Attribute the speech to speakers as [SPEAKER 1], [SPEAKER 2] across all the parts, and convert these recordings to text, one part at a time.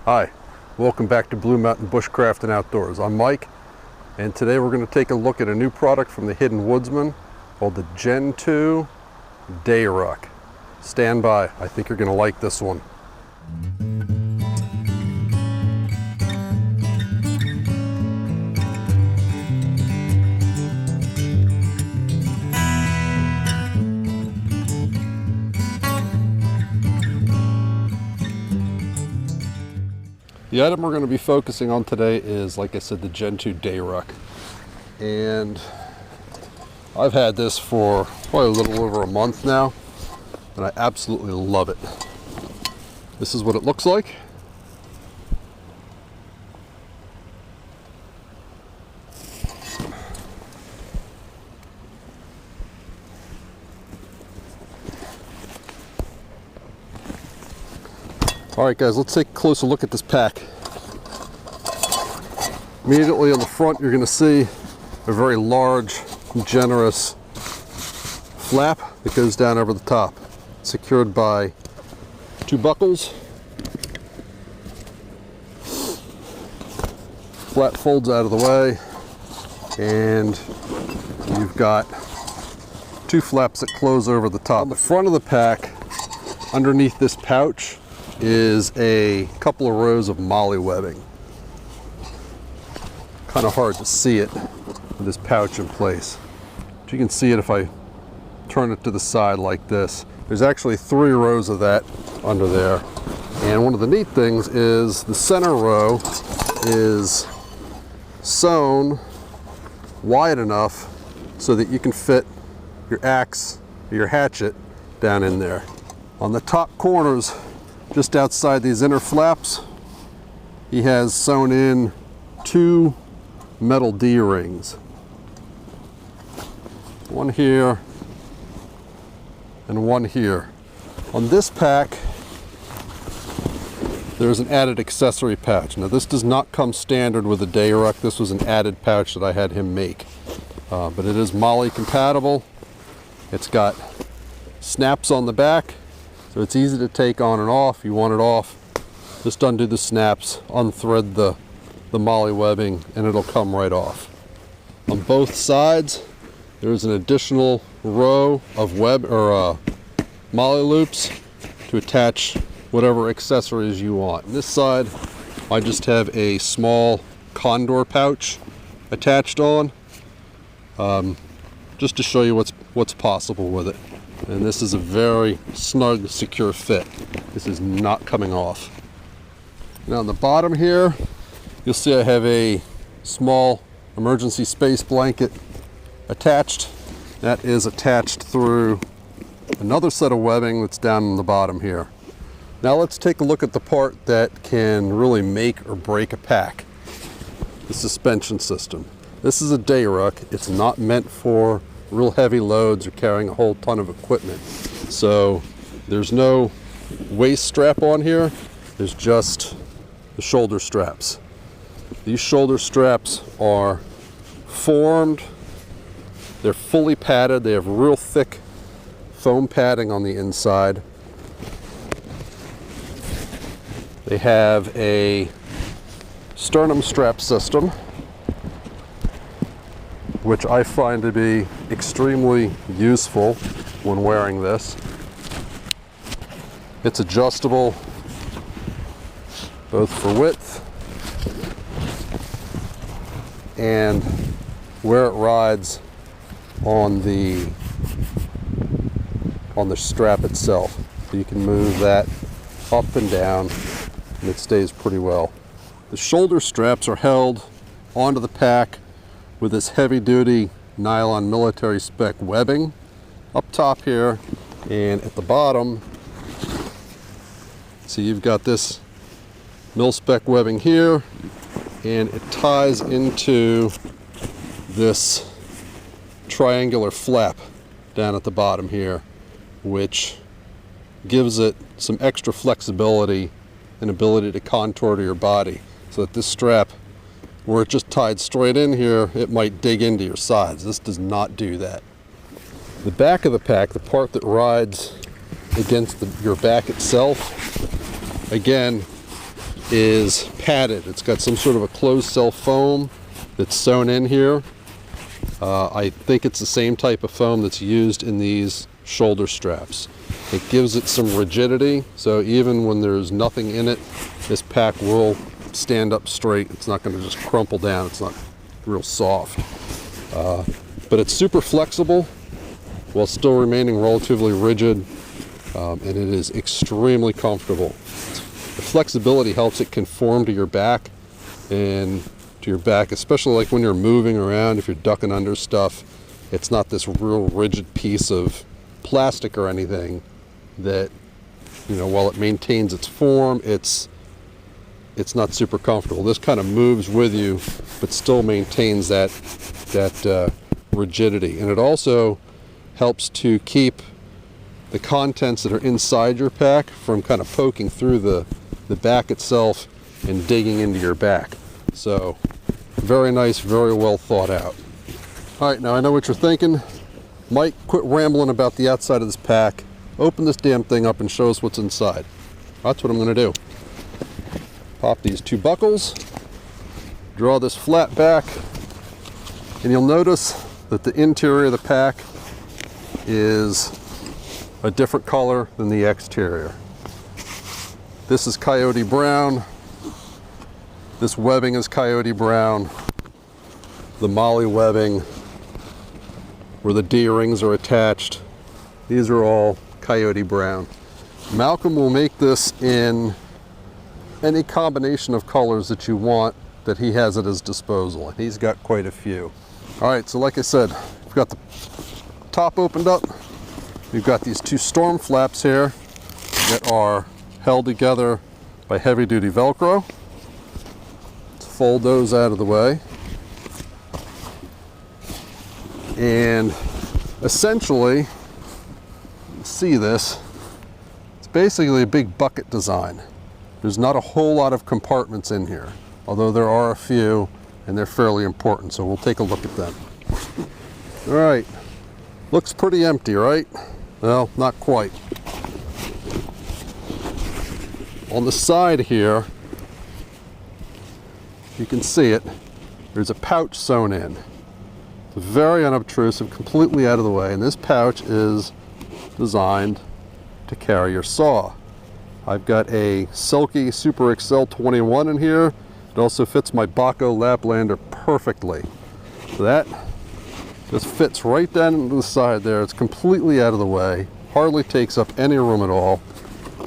[SPEAKER 1] Hi, welcome back to Blue Mountain Bushcraft and Outdoors. I'm Mike, and today we're going to take a look at a new product from the Hidden Woodsman called the Gen 2 Day Ruck. Stand by, I think you're going to like this one. The item we're going to be focusing on today is, like I said, the Gen 2 Day Ruck. And I've had this for probably a little over a month now, and I absolutely love it. This is what it looks like. Alright guys, let's take a closer look at this pack. Immediately on the front you're going to see a very large, generous flap that goes down over the top, secured by two buckles. Flap folds out of the way, and you've got two flaps that close over the top. On the front of the pack, underneath this pouch, is a couple of rows of molly webbing. Kind of hard to see it with this pouch in place, but you can see it if I turn it to the side like this. There's actually 3 rows of that under there, and one of the neat things is the center row is sewn wide enough so that you can fit your axe or your hatchet down in there. On the top corners, just outside these inner flaps, he has sewn in 2 metal D-rings. One here and one here. On this pack, there's an added accessory pouch. Now this does not come standard with the Day Ruck. This was an added pouch that I had him make. But it is MOLLE compatible. It's got snaps on the back, so it's easy to take on and off. You want it off, just undo the snaps, unthread the MOLLE webbing, and it'll come right off. On both sides, there's an additional row of MOLLE loops to attach whatever accessories you want. On this side, I just have a small Coderre pouch attached on, just to show you what's possible with it. And this is a very snug, secure fit. This is not coming off. Now on the bottom here, you'll see I have a small emergency space blanket attached. That is attached through another set of webbing that's down on the bottom here. Now let's take a look at the part that can really make or break a pack. The suspension system. This is a Day Ruck. It's not meant for real heavy loads or carrying a whole ton of equipment. So there's no waist strap on here. There's just the shoulder straps. These shoulder straps are formed. They're fully padded. They have real thick foam padding on the inside. They have a sternum strap system, which I find to be extremely useful when wearing this. It's adjustable both for width and where it rides on the strap itself. So you can move that up and down, and it stays pretty well. The shoulder straps are held onto the pack with this heavy-duty nylon military spec webbing up top here, and at the bottom, so you've got this mil spec webbing here, and it ties into this triangular flap down at the bottom here, which gives it some extra flexibility and ability to contour to your body, so that this strap, where it just tied straight in here, it might dig into your sides. This does not do that. The back of the pack, the part that rides against your back itself, again, is padded. It's got some sort of a closed cell foam that's sewn in here. I think it's the same type of foam that's used in these shoulder straps. It gives it some rigidity, so even when there's nothing in it, this pack will stand up straight. It's not going to just crumple down. It's not real soft. But it's super flexible while still remaining relatively rigid, and it is extremely comfortable. The flexibility helps it conform to your back and to your back, especially like when you're moving around, if you're ducking under stuff. It's not this real rigid piece of plastic or anything that, you know, while it maintains its form, it's not super comfortable. This kind of moves with you, but still maintains that rigidity. And it also helps to keep the contents that are inside your pack from kind of poking through the back itself and digging into your back. So very nice, very well thought out. All right, now I know what you're thinking. Mike, quit rambling about the outside of this pack. Open this damn thing up and show us what's inside. That's what I'm going to do. Pop these two buckles, draw this flat back, and you'll notice that the interior of the pack is a different color than the exterior. This is coyote brown. This webbing is coyote brown. The molly webbing where the D-rings are attached, these are all coyote brown. Malcolm will make this in any combination of colors that you want that he has at his disposal, and he's got quite a few. All right, so like I said, we've got the top opened up. We've got these two storm flaps here that are held together by heavy-duty Velcro. Let's fold those out of the way. And essentially, see this, it's basically a big bucket design. There's not a whole lot of compartments in here, although there are a few, and they're fairly important, so we'll take a look at them. All right, looks pretty empty, right? Well, not quite. On the side here, you can see it, there's a pouch sewn in. It's very unobtrusive, completely out of the way, and this pouch is designed to carry your saw. I've got a Silky Super XL 21 in here. It also fits my Baco Laplander perfectly. So that just fits right down into the side there. It's completely out of the way, hardly takes up any room at all,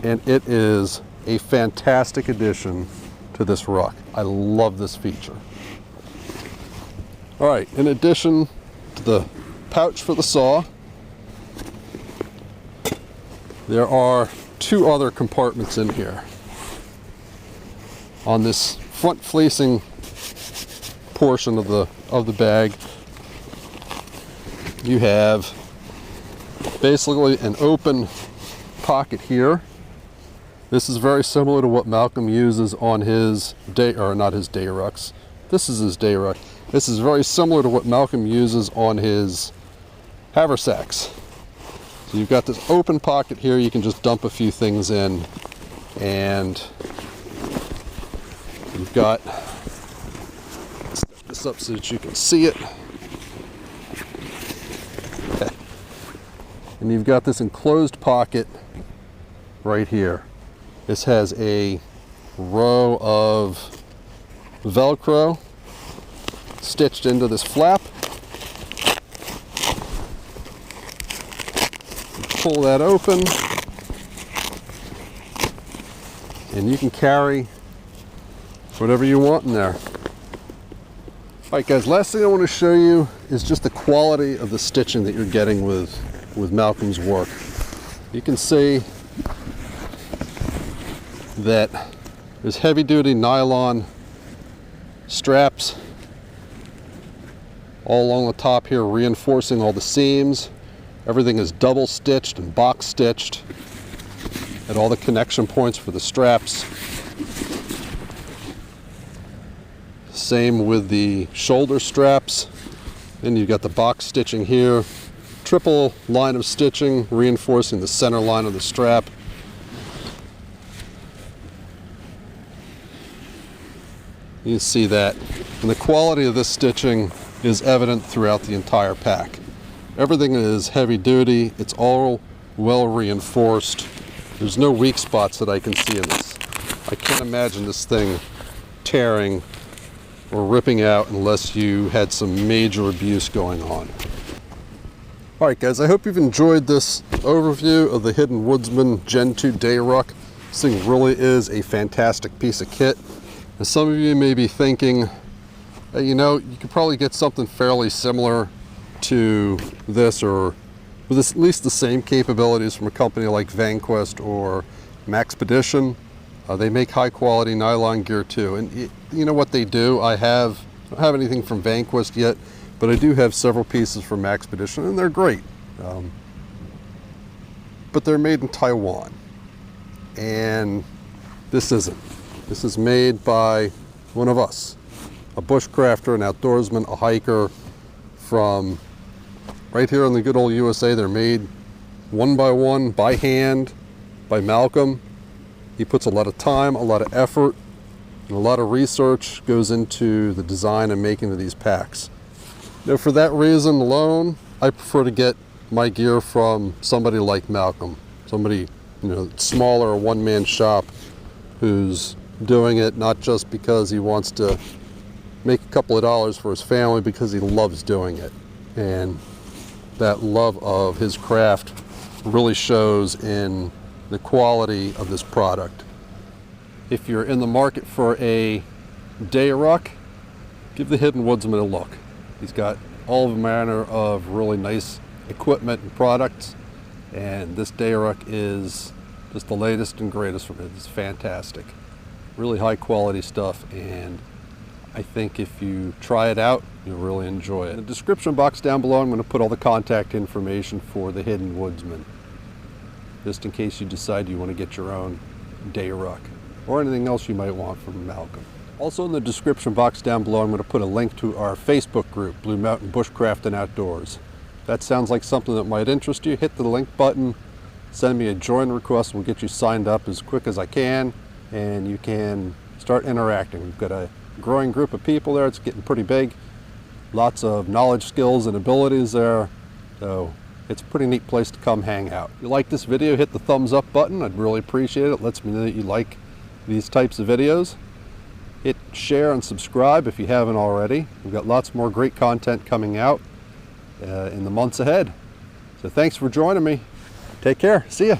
[SPEAKER 1] and it is a fantastic addition to this ruck. I love this feature. All right, in addition to the pouch for the saw, there are two other compartments in here. On this front-facing portion of the bag, you have basically an open pocket here. This is very similar to what Malcolm uses on his not his day rucks. This is his day ruck. This is very similar to what Malcolm uses on his haversacks. So you've got this open pocket here, you can just dump a few things in, and you've got, set this up so that you can see it. Okay. And you've got this enclosed pocket right here. This has a row of Velcro stitched into this flap. Pull that open, and you can carry whatever you want in there. All right, guys, last thing I want to show you is just the quality of the stitching that you're getting with Malcolm's work. You can see that there's heavy-duty nylon straps all along the top here, reinforcing all the seams. Everything is double stitched and box stitched at all the connection points for the straps. Same with the shoulder straps. Then you've got the box stitching here. Triple line of stitching reinforcing the center line of the strap. You see that. And the quality of this stitching is evident throughout the entire pack. Everything is heavy duty. It's all well reinforced. There's no weak spots that I can see in this. I can't imagine this thing tearing or ripping out unless you had some major abuse going on. Alright guys, I hope you've enjoyed this overview of the Hidden Woodsman Gen 2 Day Ruck. This thing really is a fantastic piece of kit. And some of you may be thinking, you know, you could probably get something fairly similar to this, or with at least the same capabilities, from a company like Vanquest or Maxpedition. They make high quality nylon gear too. And you know what they do? I don't have anything from Vanquest yet, but I do have several pieces from Maxpedition, and they're great. But they're made in Taiwan. And this isn't. This is made by one of us, a bushcrafter, an outdoorsman, a hiker from right here in the good old USA. They're made one by one, by hand, by Malcolm. He puts a lot of time, a lot of effort, and a lot of research goes into the design and making of these packs. Now, for that reason alone, I prefer to get my gear from somebody like Malcolm, somebody, you know, smaller, a one-man shop who's doing it not just because he wants to make a couple of dollars for his family, because he loves doing it. And that love of his craft really shows in the quality of this product. If you're in the market for a day ruck, give the Hidden Woodsman a look. He's got all manner of really nice equipment and products, and this day ruck is just the latest and greatest from it. It's fantastic. Really high quality stuff, and I think if you try it out, you'll really enjoy it. In the description box down below, I'm going to put all the contact information for the Hidden Woodsman, just in case you decide you want to get your own day ruck or anything else you might want from Malcolm. Also in the description box down below, I'm going to put a link to our Facebook group, Blue Mountain Bushcraft and Outdoors. If that sounds like something that might interest you, hit the link button, send me a join request. We'll get you signed up as quick as I can, and you can start interacting. We've got a growing group of people there. It's getting pretty big. Lots of knowledge, skills, and abilities there. So it's a pretty neat place to come hang out. If you like this video, hit the thumbs up button. I'd really appreciate it. It lets me know that you like these types of videos. Hit share and subscribe if you haven't already. We've got lots more great content coming out in the months ahead. So thanks for joining me. Take care. See ya.